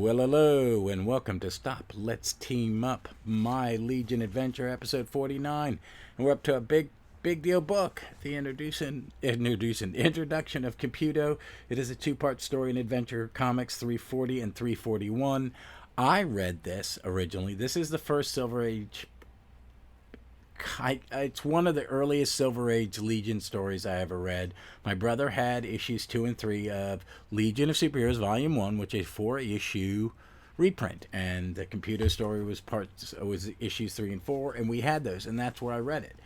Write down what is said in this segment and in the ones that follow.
Well, hello, and welcome to Stop, Let's Team Up, My Legion Adventure, episode 49. And we're up to a big deal book, the introduction of Computo. It is a two-part story and adventure comics, 340 and 341. I read this originally. This is the first Silver Age. It's one of the earliest Silver Age Legion stories I ever read. My brother had issues 2 and 3 of Legion of Superheroes Volume 1, which is a 4-issue reprint, and the Computer story was issues 3 and 4, and we had those, and that's where I read it.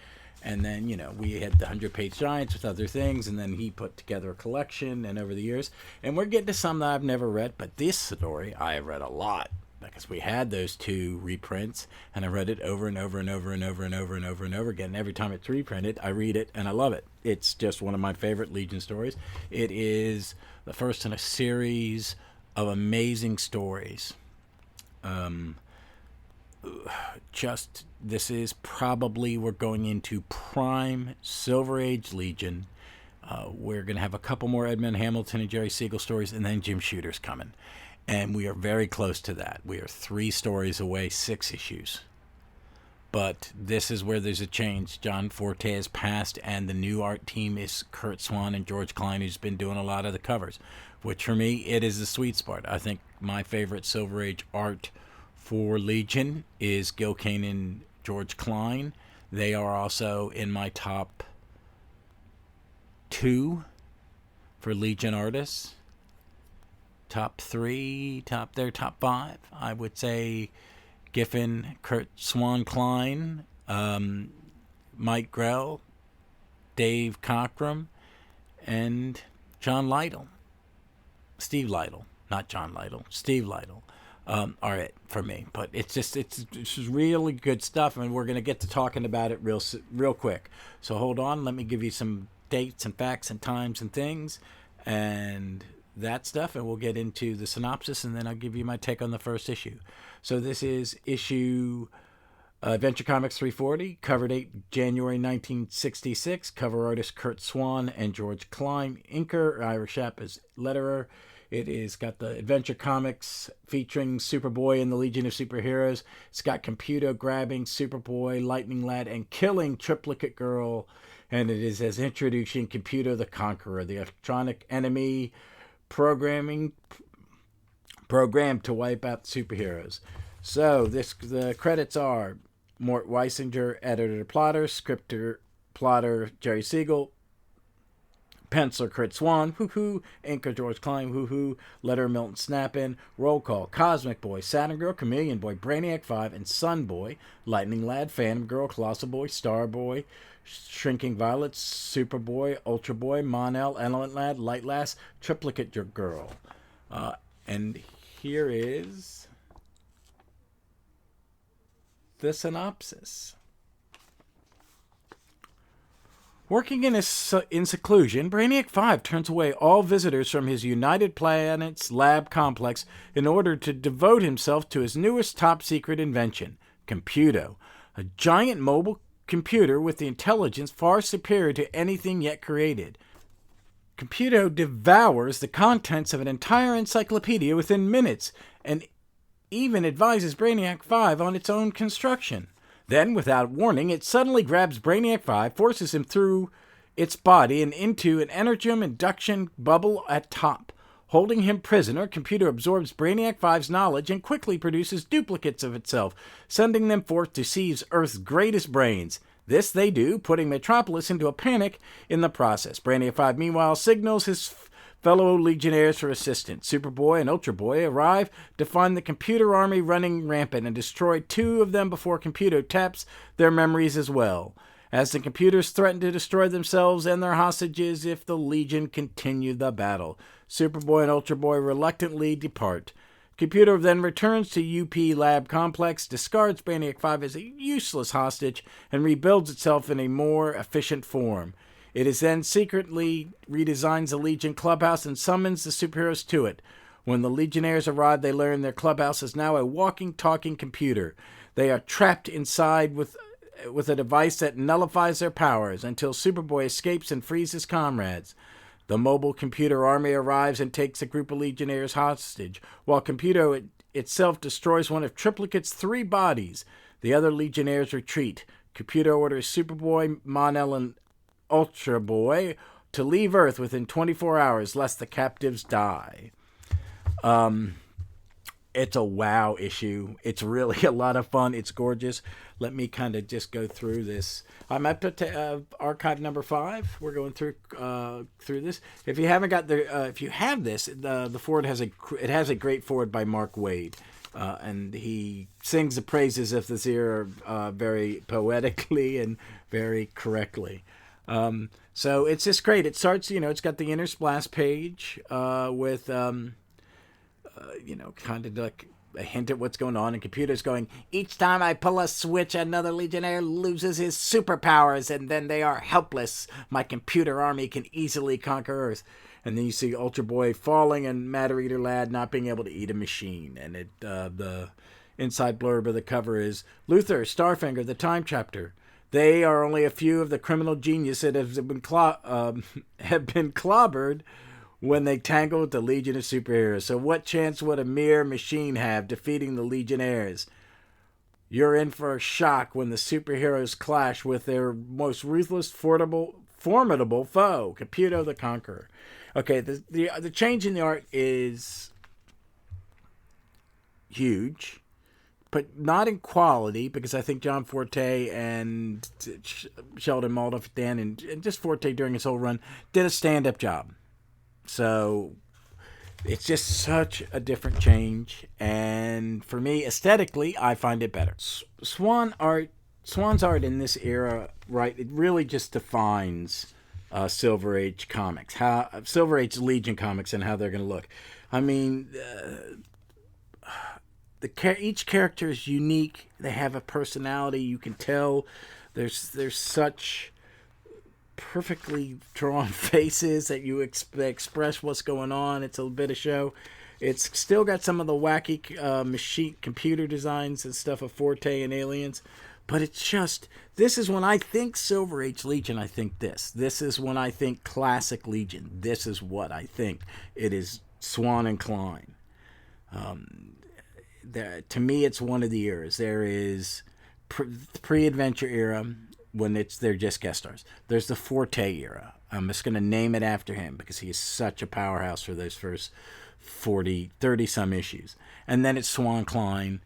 And then, we had the 100-page Giants with other things, and then he put together a collection, and over the years, and we're getting to some that I've never read, but this story I have read a lot. Because we had those 2 reprints, and I read it over and over and over and over and over and over and over again. And every time it's reprinted, I read it, and I love it. It's just one of my favorite Legion stories. It is the first in a series of amazing stories. This is probably, we're going into prime Silver Age Legion. We're going to have a couple more Edmund Hamilton and Jerry Siegel stories, and then Jim Shooter's coming. And we are very close to that. We are 3 stories away, 6 issues. But this is where there's a change. John Forte has passed, and the new art team is Curt Swan and George Klein, who's been doing a lot of the covers. Which, for me, it is the sweet spot. I think my favorite Silver Age art for Legion is Gil Kane and George Klein. They are also in my top 2 for Legion artists. Top 3, top 5. I would say Giffen, Curt Swan Klein, Mike Grell, Dave Cockrum, and John Lytle. Steve Lytle, not John Lytle, Steve Lytle. Are it for me, but it's really good stuff, and we're going to get to talking about it real quick. So hold on, let me give you some dates and facts and times and things, and that stuff, and we'll get into the synopsis, and then I'll give you my take on the first issue. So this is issue Adventure Comics 340, cover date January 1966, cover artist Curt Swan and George Klein, inker, Ira Shapp as letterer. It is got the Adventure Comics featuring Superboy and the Legion of Superheroes. It's got Computo grabbing Superboy, Lightning Lad, and killing Triplicate Girl, and it is as introducing Computo the Conqueror, the electronic enemy programmed to wipe out superheroes. So the credits are Mort Weisinger, editor, plotter, scripter, plotter Jerry Siegel, penciler Curt Swan, hoo-hoo, inker George Klein, hoo-hoo, letter Milton Snap-in, roll call Cosmic Boy, Saturn Girl, Chameleon Boy, Brainiac 5, and Sun Boy, Lightning Lad, Phantom Girl, Colossal Boy, Star Boy, Shrinking Violet, Superboy, Ultra Boy, Mon-El, Element Lad, Light Lass, Triplicate Girl. And here is the synopsis. Working in seclusion, Brainiac 5 turns away all visitors from his United Planets lab complex in order to devote himself to his newest top-secret invention, Computo, a giant mobile computer with the intelligence far superior to anything yet created. Computo devours the contents of an entire encyclopedia within minutes, and even advises Brainiac 5 on its own construction. Then, without warning, it suddenly grabs Brainiac 5, forces him through its body and into an energem induction bubble at top. Holding him prisoner, Computo absorbs Brainiac 5's knowledge and quickly produces duplicates of itself, sending them forth to seize Earth's greatest brains. This they do, putting Metropolis into a panic in the process. Brainiac 5, meanwhile, signals his fellow Legionnaires for assistance. Superboy and Ultra Boy arrive to find the computer army running rampant and destroy 2 of them before Computo taps their memories as well, as the computers threaten to destroy themselves and their hostages if the Legion continue the battle. Superboy and Ultra Boy reluctantly depart. Computo then returns to UP Lab Complex, discards Brainiac 5 as a useless hostage, and rebuilds itself in a more efficient form. It is then secretly redesigns the Legion clubhouse and summons the superheroes to it. When the Legionnaires arrive, they learn their clubhouse is now a walking, talking computer. They are trapped inside with a device that nullifies their powers until Superboy escapes and frees his comrades. The mobile computer army arrives and takes a group of Legionnaires hostage, while Computo itself destroys one of Triplicate's 3 bodies. The other Legionnaires retreat. Computo orders Superboy, Mon-El, and Ultra Boy to leave Earth within 24 hours, lest the captives die. It's a wow issue. It's really a lot of fun. It's gorgeous. Let me kind of just go through this. I'm up to archive number 5. We're going through this. If you haven't got if you have this, the forward has a great forward by Mark Waid, and he sings the praises of this era very poetically and very correctly. So it's just great. It starts, it's got the inner splash page with. Kind of like a hint at what's going on, and Computer's going, each time I pull a switch, another Legionnaire loses his superpowers, and then they are helpless. My computer army can easily conquer Earth. And then you see Ultra Boy falling and Matter Eater Lad not being able to eat a machine. And the inside blurb of the cover is, Luther, Starfinger, the Time Chapter. They are only a few of the criminal genius that have been clobbered when they tangle with the Legion of Superheroes. So what chance would a mere machine have defeating the Legionnaires? You're in for a shock when the superheroes clash with their most ruthless, formidable foe, Computo the Conqueror. Okay, the change in the art is huge, but not in quality, because I think John Forte and Sheldon Malden and just Forte during his whole run did a stand-up job. So it's just such a different change, and for me, aesthetically, I find it better. Swan's art in this era, right? It really just defines Silver Age comics, Silver Age Legion comics, and how they're going to look. I mean, each character is unique. They have a personality. You can tell there's such perfectly drawn faces that you express what's going on. It's a bit of show. It's still got some of the wacky machine computer designs and stuff of Forte and Aliens, but it's just, this is when I think Silver Age Legion, I think this is when I think classic Legion. This is what I think. It is Swan and Klein. To me, it's one of the eras. There is pre-adventure era, when they're just guest stars. There's the Forte era. I'm just going to name it after him because he is such a powerhouse for those first 30-some issues. And then it's Swan Klein.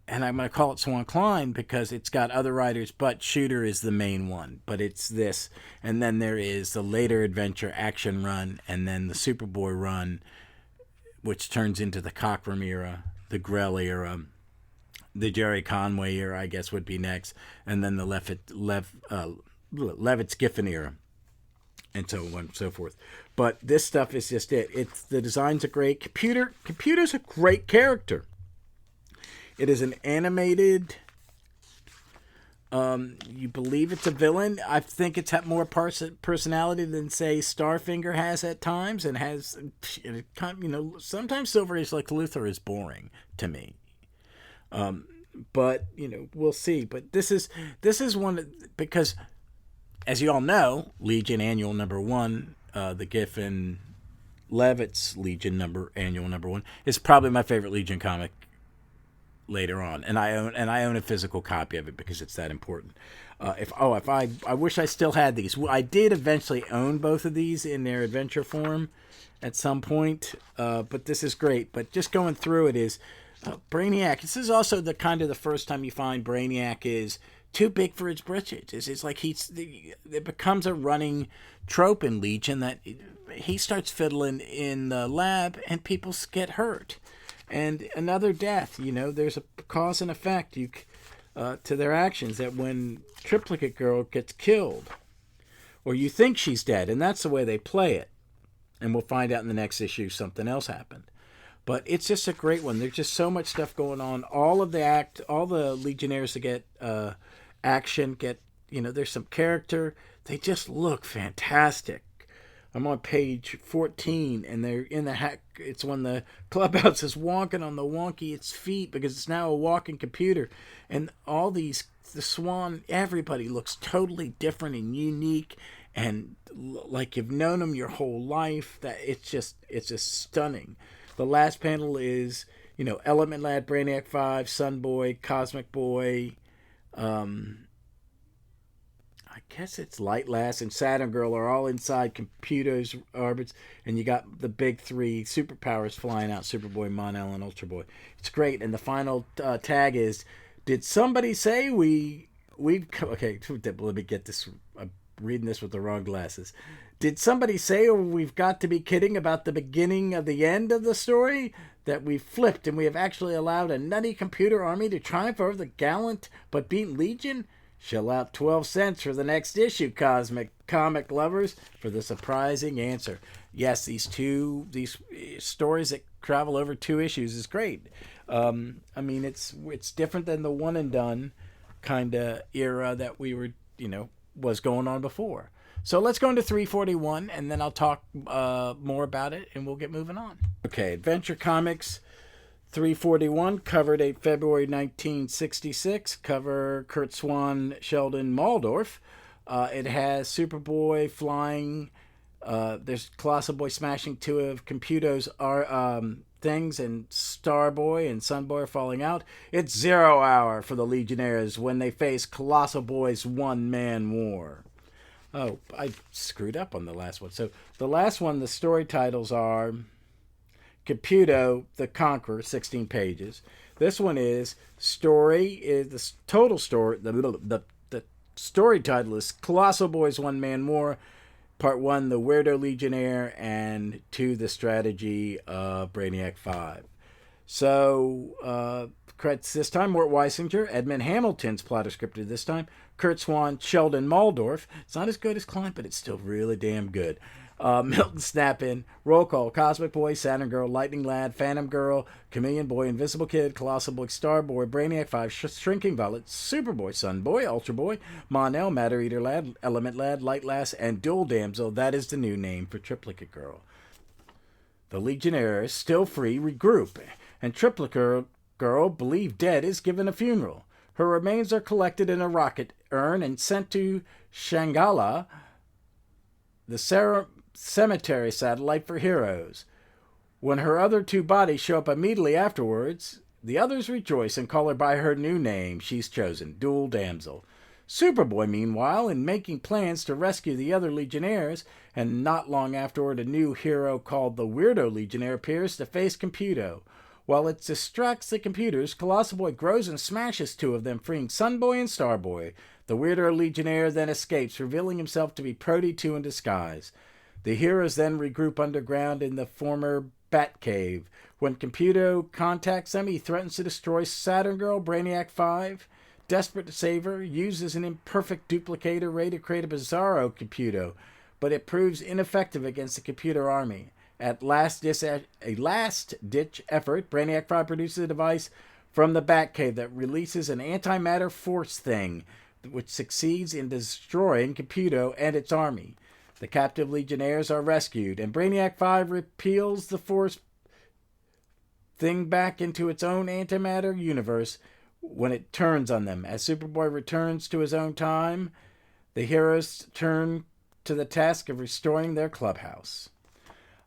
And I'm going to call it Swan Klein because it's got other writers, but Shooter is the main one. But it's this. And then there is the later adventure action run, and then the Superboy run, which turns into the Cockrum era, the Grell era, the Jerry Conway era, I guess, would be next, and then the Levitz Giffen era, and so on and so forth. But this stuff is just it. The designs are great. Computer's a great character. It is an animated. You believe it's a villain. I think it's had more personality than, say, Starfinger has at times, and has, sometimes Silver Age like Luther is boring to me. But we'll see. But this is one, because, as you all know, Legion Annual number 1, the Giffen Levitz Legion Annual number 1 is probably my favorite Legion comic later on, and I own a physical copy of it because it's that important. I wish I still had these. I did eventually own both of these in their adventure form at some point, but this is great. But just going through it is. Brainiac. This is also the first time you find Brainiac is too big for his britches. It's like it becomes a running trope in Legion that he starts fiddling in the lab and people get hurt. And another death, there's a cause and effect to their actions, that when Triplicate Girl gets killed, or you think she's dead, and that's the way they play it. And we'll find out in the next issue something else happened. But it's just a great one. There's just so much stuff going on. All the Legionnaires that get action, there's some character. They just look fantastic. I'm on page 14, and they're in the hack. It's when the clubhouse is wonking on the wonky its feet because it's now a walking computer. And all the Swan, everybody looks totally different and unique. and like you've known them your whole life. That it's just stunning. The last panel is, Element Lad, Brainiac 5, Sun Boy, Cosmic Boy, I guess it's Light Lass and Saturn Girl are all inside Computo's orbits, and you got the big three superpowers flying out: Superboy, Mon-El, and Ultra Boy. It's great, and the final tag is: Did somebody say we've okay? Let me get this. I'm reading this with the wrong glasses. Did somebody say we've got to be kidding about the beginning of the end of the story? That we've flipped and we have actually allowed a nutty computer army to triumph over the gallant but beaten Legion? Shell out 12 cents for the next issue, cosmic comic lovers, for the surprising answer. Yes, these stories that travel over 2 issues is great. I mean, it's different than the one and done kind of era that we were, was going on before. So let's go into 341, and then I'll talk more about it, and we'll get moving on. Okay, Adventure Comics 341, cover date February 1966, cover Curt Swan, Sheldon Maldorf. It has Superboy flying, there's Colossal Boy smashing 2 of Computo's things, and Starboy and Sunboy are falling out. It's 0 hour for the Legionnaires when they face Colossal Boy's one-man war. Oh, I screwed up on the last one. So the last one, the story titles are Computo, the Conqueror, 16 pages. This one is the total story. The story title is Colossal Boy's One Man War, Part 1, The Weirdo Legionnaire, and 2, The Strategy of Brainiac 5. So, credits this time: Mort Weisinger, Edmund Hamilton's plotter scripted this time, Curt Swan, Sheldon Maldorf. It's not as good as Klein, but it's still really damn good. Milton Snap-In, roll call: Cosmic Boy, Saturn Girl, Lightning Lad, Phantom Girl, Chameleon Boy, Invisible Kid, Colossal Boy, Star Boy, Brainiac 5, Shrinking Violet, Superboy, Sun Boy, Ultra Boy, Mon-El, Matter Eater Lad, Element Lad, Light Lass, and Dual Damsel. That is the new name for Triplicate Girl. The Legionnaires, still free, regroup, and Triplicate Girl, believed dead, is given a funeral. Her remains are collected in a rocket urn and sent to Shanghala, the cemetery satellite for heroes. When her other 2 bodies show up immediately afterwards, the others rejoice and call her by her new name she's chosen, Dual Damsel. Superboy, meanwhile, in making plans to rescue the other Legionnaires, and not long afterward a new hero called the Weirdo Legionnaire appears to face Computo. While it distracts the computers, Colossal Boy grows and smashes 2 of them, freeing Sunboy and Starboy. The Weirdo Legionnaire then escapes, revealing himself to be Prody 2 in disguise. The heroes then regroup underground in the former Batcave. When Computo contacts them, he threatens to destroy Saturn Girl, Brainiac 5. Desperate to save her, uses an imperfect duplicator ready to create a bizarro Computo, but it proves ineffective against the computer army. At a last-ditch effort, Brainiac 5 produces a device from the Batcave that releases an antimatter force thing, which succeeds in destroying Computo and its army. The captive Legionnaires are rescued, and Brainiac 5 repeals the force thing back into its own antimatter universe when it turns on them. As Superboy returns to his own time, the heroes turn to the task of restoring their clubhouse.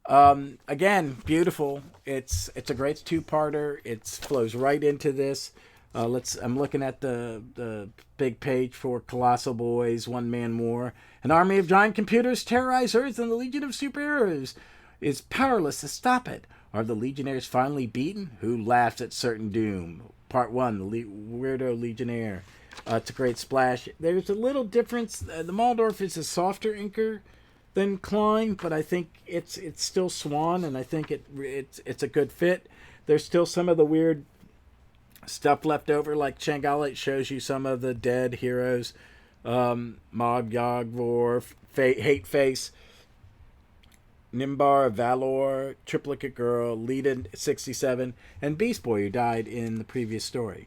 Again, beautiful. It's a great 2-parter. It flows right into this. I'm looking at the big page for Colossal Boys, One Man War. An army of giant computers terrorize Earth, and the Legion of Superheroes is powerless to stop it. Are the Legionnaires finally beaten? Who laughs at certain doom? Part 1, the Weirdo Legionnaire. It's a great splash. There's a little difference. The Maldorf is a softer inker than Klein, but I think it's still Swan, and I think it's a good fit. There's still some of the weird stuff left over, like Shanghala. It shows you some of the dead heroes. Mog, Yog, Vor, Hate Face, Nimbar, Valor, Triplicate Girl, Leadin 67, and Beast Boy, who died in the previous story.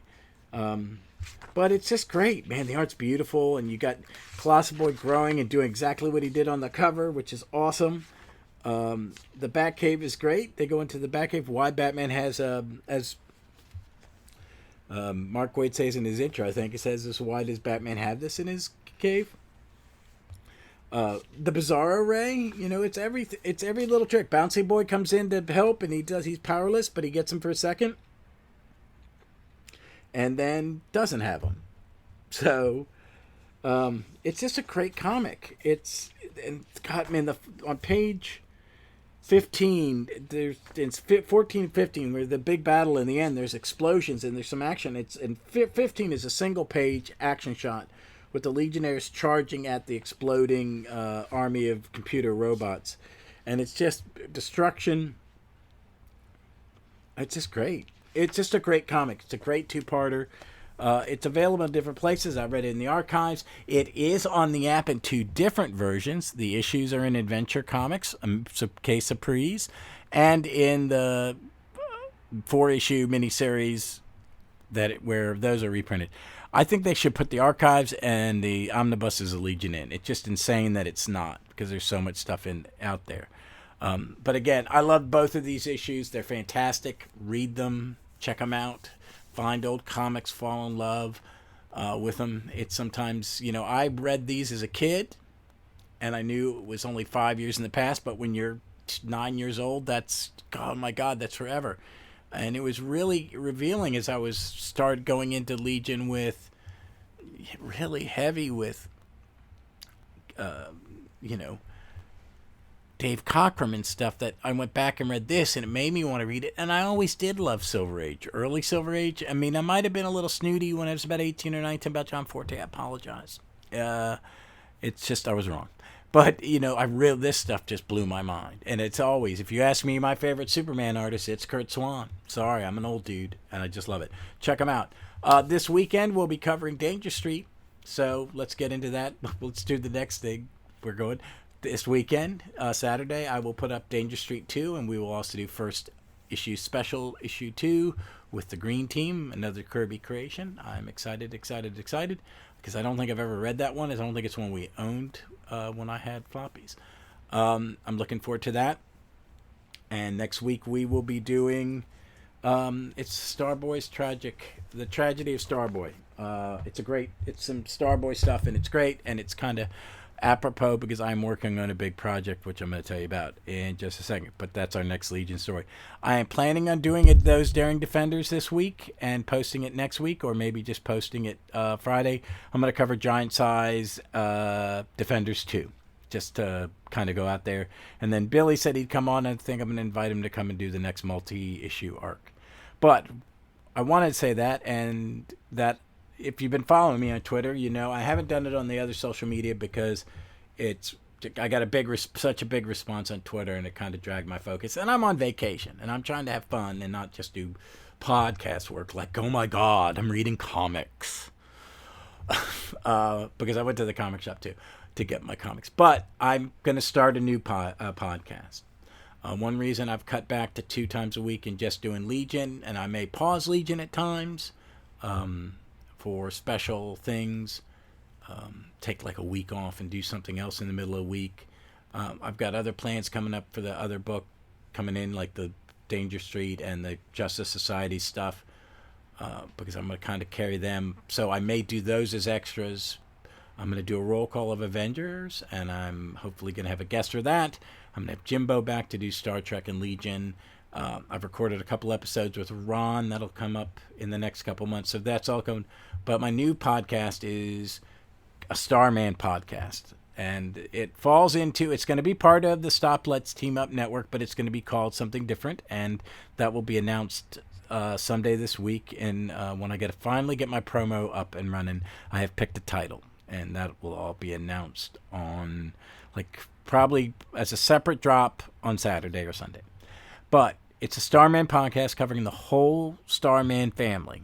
But it's just great, man. The art's beautiful, and you got Colossal Boy growing and doing exactly what he did on the cover, which is awesome. The Batcave is great. They go into the Batcave. Why Batman has, as Mark Waid says in his intro, I think, it says this: why does Batman have this in his cave? The Bizarro Ray, it's every little trick. Bouncy Boy comes in to help, and he's powerless, but he gets him for a second, and then doesn't have him. So it's just a great comic. And God, man, on page 15, there's it's 14 and 15 where the big battle in the end. There's explosions and there's some action. 15 is a single page action shot with the Legionnaires charging at the exploding army of computer robots, and it's just destruction. It's just great. It's just a great comic. It's a great two-parter. It's available in different places. I read it in the archives. It is on the app in two different versions. The issues are in Adventure Comics, Quai Surprise, and in the 4-issue miniseries where those are reprinted. I think they should put the archives and the omnibuses of Legion in. It's just insane that it's not, because there's so much stuff out there. But again, I love both of these issues. They're fantastic. Read them. Check them out. Find old comics. Fall in love with them. It's sometimes, I read these as a kid, and I knew it was only 5 years in the past. But when you're 9 years old, that's, oh my God, that's forever. And it was really revealing as I started going into Legion with really heavy with, Dave Cockrum and stuff, that I went back and read this and it made me want to read it. And I always did love Silver Age, early Silver Age. I mean, I might have been a little snooty when I was about 18 or 19 about John Forte. I apologize. It's just, I was wrong. But, this stuff just blew my mind. And it's always, if you ask me my favorite Superman artist, it's Curt Swan. Sorry, I'm an old dude, and I just love it. Check him out. This weekend, we'll be covering Danger Street. So let's get into that. Let's do the next thing. We're going. This weekend, Saturday, I will put up Danger Street 2, and we will also do first issue special issue 2 with the Green Team, another Kirby creation. I'm excited, because I don't think I've ever read that one. I don't think it's one we owned when I had floppies. I'm looking forward to that. And next week we will be doing it's Starboy's the tragedy of Starboy. It's some Starboy stuff, and it's great, and it's kind of apropos because I'm working on a big project, which I'm going to tell you about in just a second. But that's our next Legion story. I am planning on doing those Daring Defenders this week and posting it next week, or maybe just posting it Friday. I'm going to cover Giant Size Defenders 2, just to kind of go out there. And then Billy said he'd come on, and I think I'm going to invite him to come and do the next multi-issue arc. But I wanted to say that, and that if you've been following me on Twitter, I haven't done it on the other social media because I got such a big response on Twitter, and it kind of dragged my focus. And I'm on vacation, and I'm trying to have fun and not just do podcast work like, oh my God, I'm reading comics. Because I went to the comic shop too to get my comics. But I'm going to start a new podcast. One reason I've cut back to 2 times a week and just doing Legion, and I may pause Legion at times. For special things, take like a week off and do something else in the middle of the week. I've got other plans coming up for the other book coming in, like the Danger Street and the Justice Society stuff, because I'm going to kind of carry them. So I may do those as extras. I'm going to do a roll call of Avengers, and I'm hopefully going to have a guest for that. I'm going to have Jimbo back to do Star Trek and Legion. I've recorded a couple episodes with Ron that'll come up in the next couple months, so that's all going. But my new podcast is a Starman podcast, and it's going to be part of the Stop Let's Team Up network, but it's going to be called something different, and that will be announced someday this week. And when I finally get my promo up and running, I have picked a title, and that will all be announced on probably as a separate drop on Saturday or Sunday. But it's a Starman podcast covering the whole Starman family.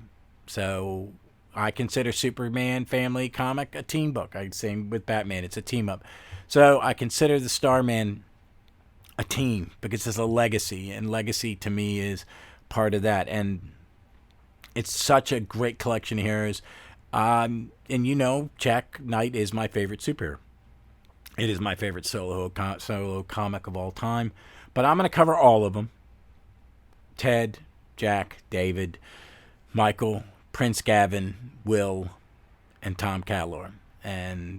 So I consider Superman family comic a team book. Same with Batman. It's a team up. So I consider the Starman a team because it's a legacy. And legacy to me is part of that. And it's such a great collection of heroes. And Jack Knight is my favorite superhero. It is my favorite solo comic of all time. But I'm going to cover all of them. Ted, Jack, David, Michael, Prince Gavin, Will, and Tom Cadlor. And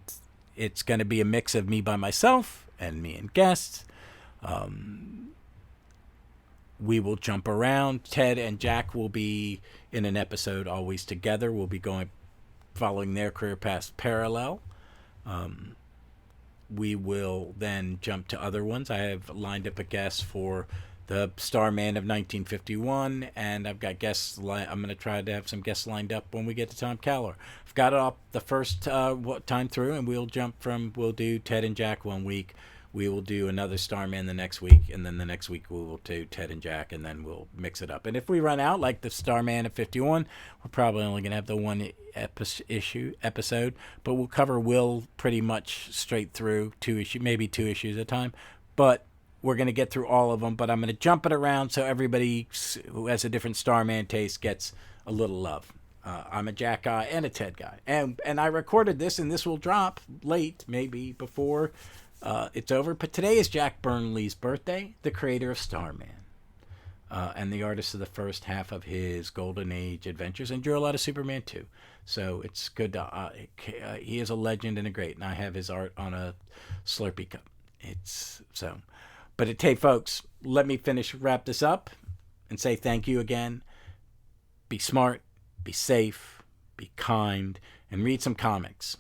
It's going to be a mix of me by myself and me and guests. We will jump around. Ted and Jack will be in an episode always together. We'll be following their career paths parallel. We will then jump to other ones. I have lined up a guest for the Starman of 1951, and I've got guests. I'm going to try to have some guests lined up when we get to Tom Keller. I've got it up the first time through, and we'll do Ted and Jack one week. We will do another Starman the next week, and then the next week we will do Ted and Jack, and then we'll mix it up. And if we run out, like the Starman of 51, we're probably only going to have the one episode, but we'll cover Will pretty much straight through, maybe two issues at a time. But we're going to get through all of them, but I'm going to jump it around so everybody who has a different Starman taste gets a little love. I'm a Jack guy and a Ted guy. And I recorded this, and this will drop late, maybe before it's over. But today is Jack Burnley's birthday, the creator of Starman, and the artist of the first half of his Golden Age adventures, and drew a lot of Superman too. So it's good to, he is a legend and a great, and I have his art on a Slurpee cup. But hey, folks, let me wrap this up and say thank you again. Be smart, be safe, be kind, and read some comics.